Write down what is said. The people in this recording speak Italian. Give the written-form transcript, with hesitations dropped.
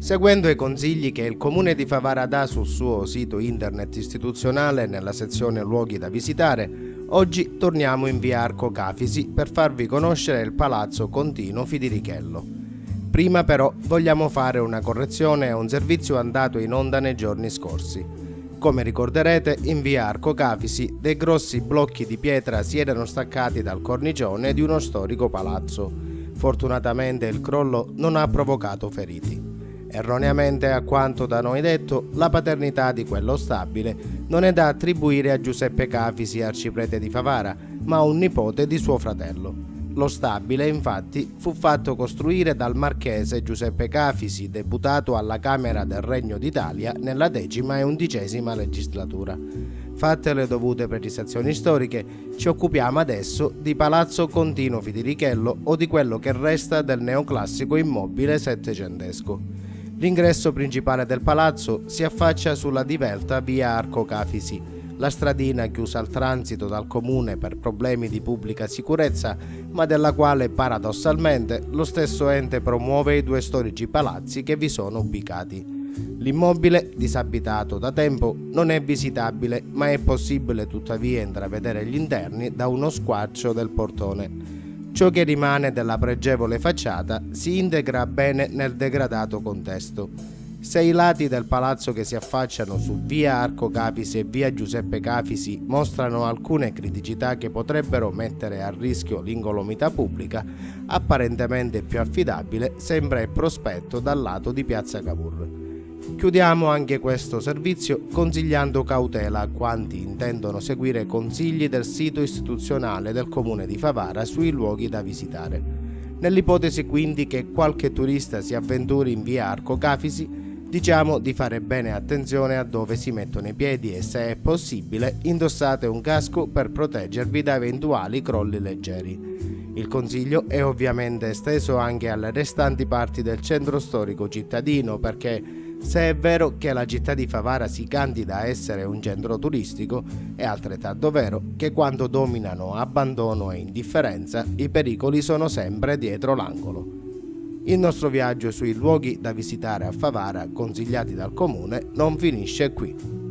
Seguendo i consigli che il Comune di Favara dà sul suo sito internet istituzionale nella sezione Luoghi da visitare, oggi torniamo in via Arco Cafisi per farvi conoscere il Palazzo Contino Fidirichello. Prima però vogliamo fare una correzione a un servizio andato in onda nei giorni scorsi. Come ricorderete, in via Arco Cafisi dei grossi blocchi di pietra si erano staccati dal cornicione di uno storico palazzo. Fortunatamente il crollo non ha provocato feriti. Erroneamente, a quanto da noi detto, la paternità di quello stabile non è da attribuire a Giuseppe Cafisi, arciprete di Favara, ma a un nipote di suo fratello. Lo stabile, infatti, fu fatto costruire dal marchese Giuseppe Cafisi, deputato alla Camera del Regno d'Italia nella X e XI legislatura. Fatte le dovute precisazioni storiche, ci occupiamo adesso di Palazzo Contino Fidirichello o di quello che resta del neoclassico immobile settecentesco. L'ingresso principale del palazzo si affaccia sulla divelta via Arco Cafisi, la stradina chiusa al transito dal comune per problemi di pubblica sicurezza, ma della quale paradossalmente lo stesso ente promuove i due storici palazzi che vi sono ubicati. L'immobile, disabitato da tempo, non è visitabile, ma è possibile tuttavia intravedere gli interni da uno squarcio del portone. Ciò che rimane della pregevole facciata si integra bene nel degradato contesto. Se i lati del palazzo che si affacciano su via Arco Cafisi e via Giuseppe Cafisi mostrano alcune criticità che potrebbero mettere a rischio l'incolumità pubblica, apparentemente più affidabile sembra il prospetto dal lato di piazza Cavour. Chiudiamo anche questo servizio consigliando cautela a quanti intendono seguire consigli del sito istituzionale del Comune di Favara sui luoghi da visitare. Nell'ipotesi quindi che qualche turista si avventuri in via Arco Cafisi, diciamo di fare bene attenzione a dove si mettono i piedi e, se è possibile, indossate un casco per proteggervi da eventuali crolli leggeri. Il consiglio è ovviamente esteso anche alle restanti parti del centro storico cittadino perché, se è vero che la città di Favara si candida a essere un centro turistico, è altrettanto vero che quando dominano abbandono e indifferenza, i pericoli sono sempre dietro l'angolo. Il nostro viaggio sui luoghi da visitare a Favara, consigliati dal Comune, non finisce qui.